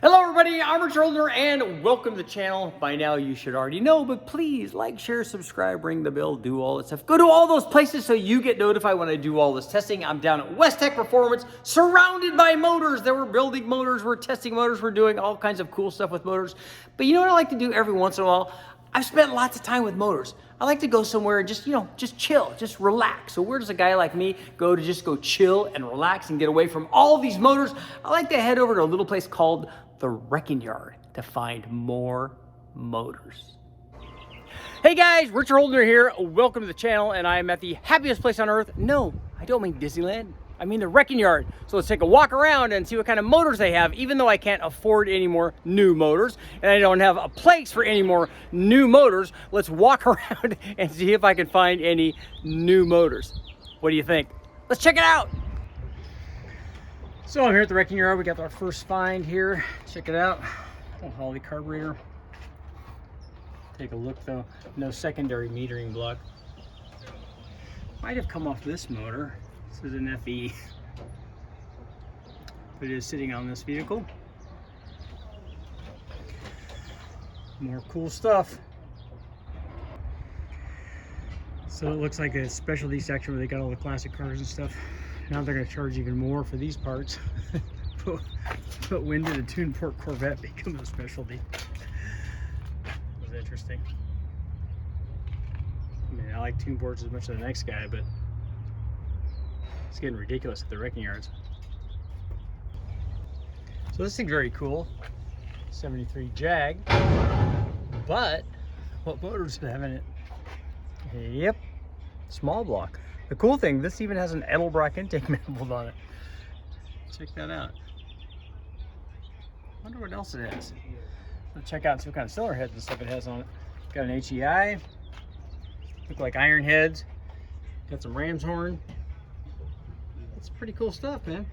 Hello everybody, I'm Richard Holder and welcome to the channel. By now you should already know, but please like, share, subscribe, ring the bell, do all that stuff. Go to all those places so you get notified when I do all this testing. I'm down at West Tech Performance, surrounded by motors. We're building motors, we're testing motors, we're doing all kinds of cool stuff with motors. But you know what I like to do every once in a while? I've spent lots of time with motors. I like to go somewhere and just chill, just relax. So where does a guy like me go to just go chill and relax and get away from all these motors? I like to head over to a little place called the Wrecking Yard to find more motors. Hey guys, Richard Holder here. Welcome to the channel, and I am at the happiest place on earth. No, I don't mean Disneyland. I mean the Wrecking Yard. So let's take a walk around and see what kind of motors they have, even though I can't afford any more new motors and I don't have a place for any more new motors. Let's walk around and see if I can find any new motors. What do you think? Let's check it out. So I'm here at the Wrecking Yard. We got our first find here. Check it out. Oh, Holly carburetor. Take a look though. No secondary metering block. Might have come off this motor. This is an FE. But it is sitting on this vehicle. More cool stuff. So it looks like a specialty section where they got all the classic cars and stuff. Now they're going to charge even more for these parts. But when did a tuned port Corvette become a specialty? It was interesting. I mean, I like tuned ports as much as the next guy, but it's getting ridiculous at the Wrecking Yards. So this thing's very cool. 73 Jag. But what motors do they have in it? Yep, small block. The cool thing, this even has an Edelbrock intake manifold on it. Check that out. Wonder what else it has. Let's check out and see what kind of cylinder heads and stuff it has on it. Got an HEI. Look like iron heads. Got some ram's horn. That's pretty cool stuff, man.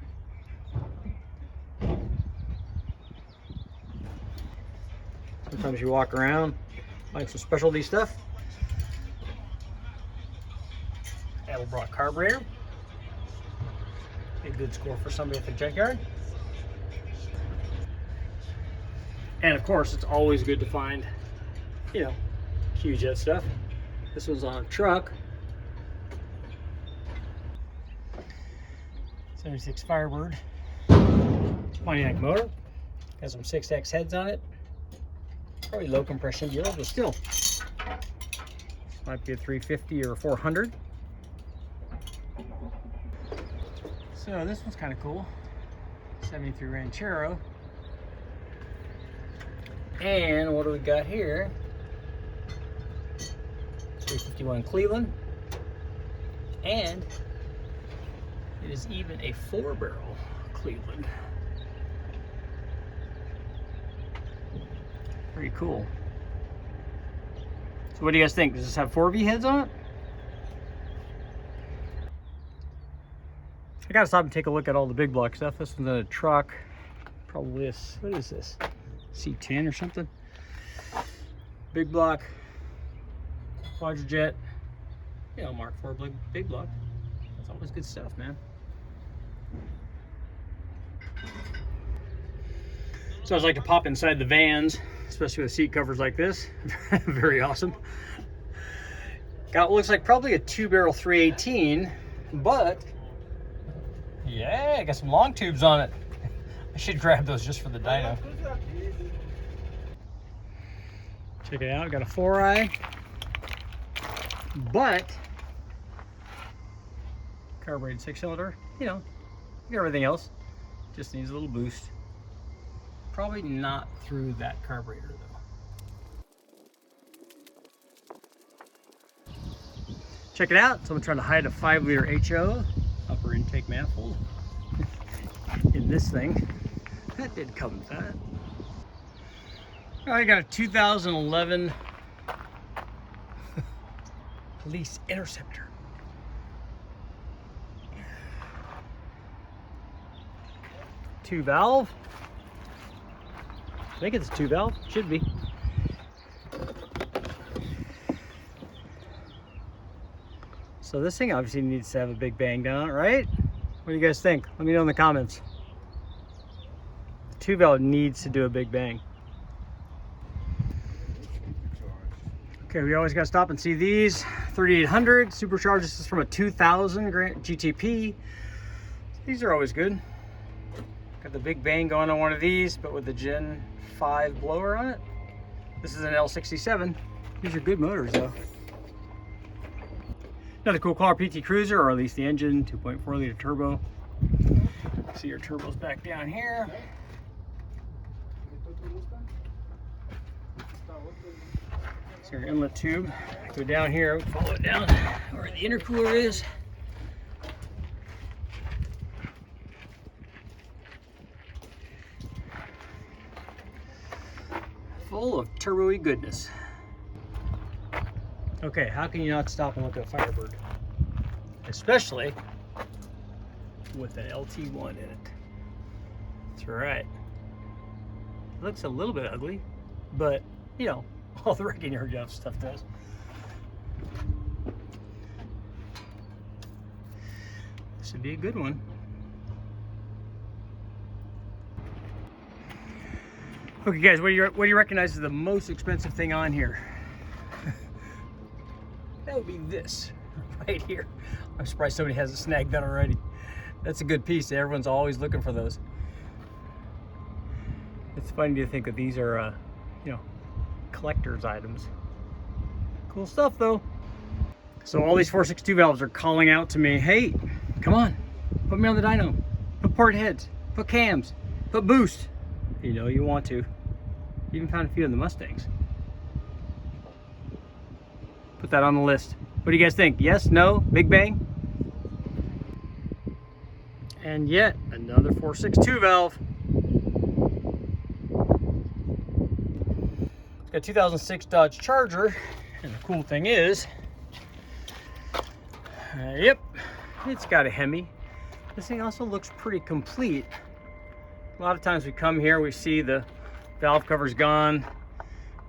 Sometimes you walk around, like some specialty stuff. Edelbrock carburetor. A good score for somebody at the junkyard. And of course, it's always good to find, Q-Jet stuff. This one's on a truck. 76 Firebird. Pontiac motor. Got some 6X heads on it. Probably low compression deal, but still. This might be a 350 or a 400. So this one's kind of cool. 73 Ranchero. And what do we got here? 351 Cleveland. And it is even a 4-barrel Cleveland. Pretty cool. So what do you guys think? Does this have 4V heads on it? I gotta stop and take a look at all the big block stuff. This one's in a truck. Probably what is this? C10 or something? Big block. Quadrojet. Mark IV big block. That's always good stuff, man. So I just like to pop inside the vans, especially with seat covers like this. Very awesome. Got what looks like probably a 2-barrel 318, but yeah, I got some long tubes on it. I should grab those just for the dyno. Check it out, got a 4i, but carbureted 6-cylinder, got everything else. Just needs a little boost. Probably not through that carburetor though. Check it out. Someone trying to hide a 5-liter HO upper intake manifold in this thing. That did come with that. I got a 2011 police interceptor. Two valve. I think it's a 2-valve. Should be. So this thing obviously needs to have a big bang down on it, right? What do you guys think? Let me know in the comments. 2 valve needs to do a big bang. Okay, we always got to stop and see these 3800 supercharged. This is from a 2000 GTP. These are always good. Got the big bang going on one of these, but with the Gen 5 blower on it. This is an L67. These are good motors though. Another cool car, PT Cruiser, or at least the engine, 2.4 liter turbo. See your turbos back down here. So your inlet tube. Go down here, follow it down where the intercooler is. Full of turbo-y goodness. Okay, how can you not stop and look at a Firebird? Especially with an LT1 in it. That's right. It looks a little bit ugly, but you know, all the wrecking yard stuff does. This would be a good one. Okay guys, what do you recognize is the most expensive thing on here? That would be this right here. I'm surprised somebody hasn't snagged that already. That's a good piece. Everyone's always looking for those. It's funny to think that these are, you know, collector's items. Cool stuff though. So all these 462 valves are calling out to me, hey, come on, put me on the dyno. Put port heads, put cams, put boost. You know you want to. Even found a few in the Mustangs. Put that on the list. What do you guys think? Yes, no, big bang? And yet another 462 valve. It's got a 2006 Dodge Charger, and the cool thing is, yep, it's got a Hemi. This thing also looks pretty complete. A lot of times we come here, we see the valve cover's gone,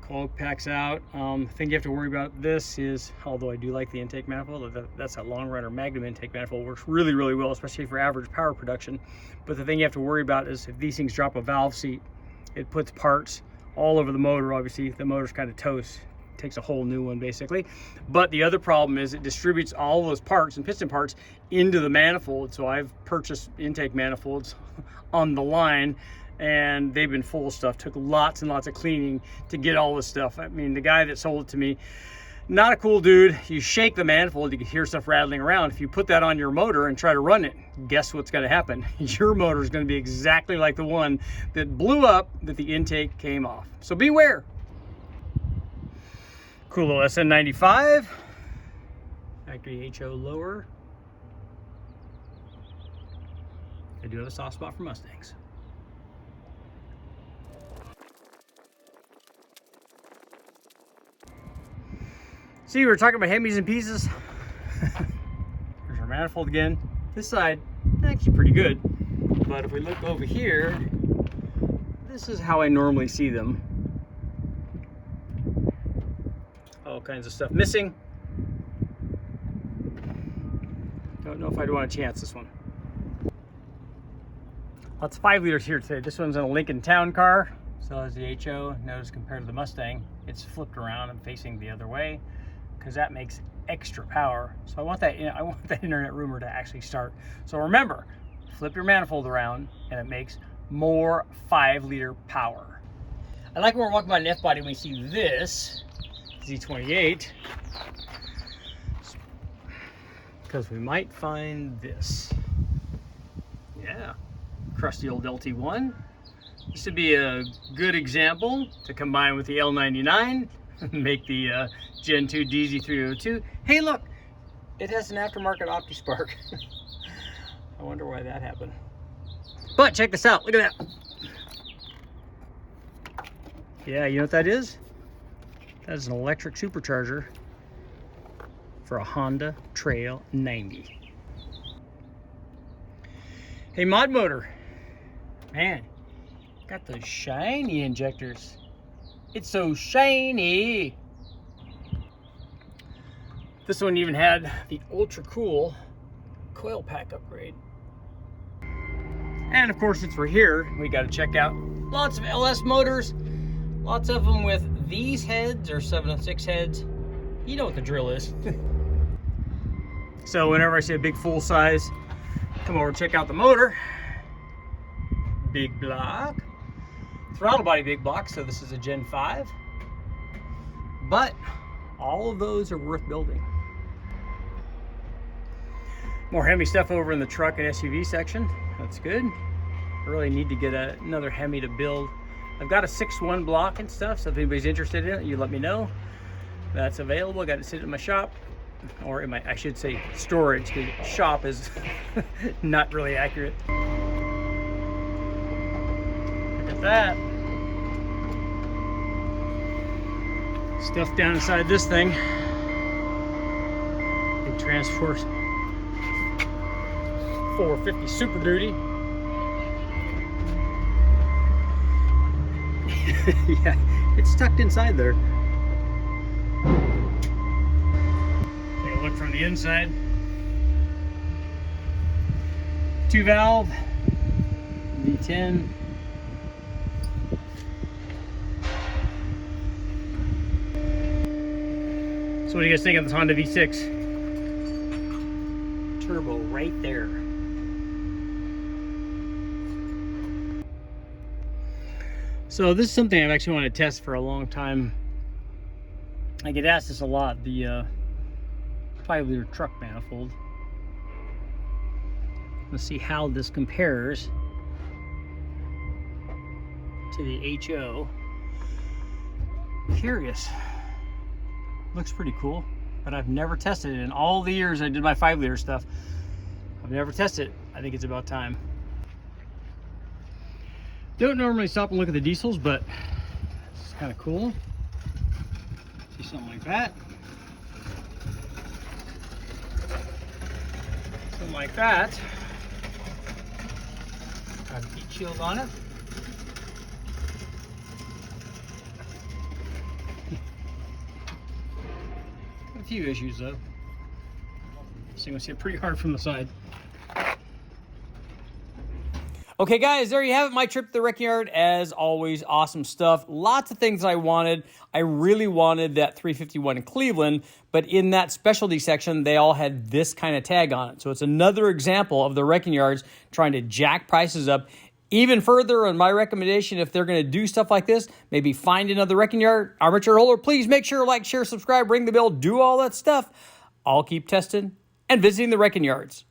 coil pack's out. The thing you have to worry about this is, although I do like the intake manifold, that's a long runner Magnum intake manifold, works really, really well, especially for average power production. But the thing you have to worry about is if these things drop a valve seat, it puts parts all over the motor. Obviously, the motor's kind of toast. It takes a whole new one basically. But the other problem is it distributes all those parts and piston parts into the manifold. So I've purchased intake manifolds on the line, and they've been full of stuff. Took lots and lots of cleaning to get all this stuff. I mean, the guy that sold it to me, not a cool dude. You shake the manifold, you can hear stuff rattling around. If you put that on your motor and try to run it, guess what's gonna happen? Your motor is gonna be exactly like the one that blew up that the intake came off. So beware. Cool little SN95. Factory HO lower. I do have a soft spot for Mustangs. See, we were talking about Hemis and pieces. There's our manifold again. This side, actually pretty good. But if we look over here, this is how I normally see them. All kinds of stuff missing. Don't know if I'd want to chance this one. Lots of 5 liters here today. This one's in a Lincoln Town car. So is the HO. Notice compared to the Mustang, it's flipped around and facing the other way, because that makes extra power. So I want that internet rumor to actually start. So remember, flip your manifold around and it makes more 5-liter power. I like when we're walking by an F-body and we see this Z28, because we might find this. Yeah, crusty old LT1. This would be a good example to combine with the L99, make the Gen 2 DZ302. Hey look, it has an aftermarket OptiSpark. I wonder why that happened. But check this out, look at that. Yeah, you know what that is? That is an electric supercharger for a Honda Trail 90. Hey, mod motor. Man, got those shiny injectors. It's so shiny. This one even had the ultra cool coil pack upgrade. And of course, since we're here, we got to check out Lots of LS motors. Lots of them with these heads or 706 heads. You know what the drill is. So whenever I say a big full size, come over and check out the motor. Big block. Throttle body big block, so this is a Gen 5. But all of those are worth building. More Hemi stuff over in the truck and SUV section. That's good. I really need to get another Hemi to build. I've got a 6.1 block and stuff, so if anybody's interested in it, you let me know. That's available. I got it sitting in my shop, or in my, I should say, storage, because shop is not really accurate. Look at that. Stuff down inside this thing. Big Transport 450 Super Duty. Yeah, it's tucked inside there. Take a look from the inside. 2-valve, V10. So what do you guys think of this Honda V6? Turbo right there. So this is something I've actually wanted to test for a long time. I get asked this a lot, the 5-liter truck manifold. Let's see how this compares to the HO. Curious. Looks pretty cool, but I've never tested it in all the years I did my 5-liter stuff. I've never tested it. I think it's about time. Don't normally stop and look at the diesels, but it's kind of cool. See something like that. Something like that. Got a heat shield on it. A few issues though. So you can see it pretty hard from the side. Okay guys, there you have it, my trip to the wrecking yard. As always, awesome stuff. Lots of things I wanted. I really wanted that 351 in Cleveland, but in that specialty section, they all had this kind of tag on it. So it's another example of the wrecking yards trying to jack prices up even further. And my recommendation, if they're gonna do stuff like this, maybe find another wrecking yard, armature holder. Please make sure to like, share, subscribe, ring the bell, do all that stuff. I'll keep testing and visiting the wrecking yards.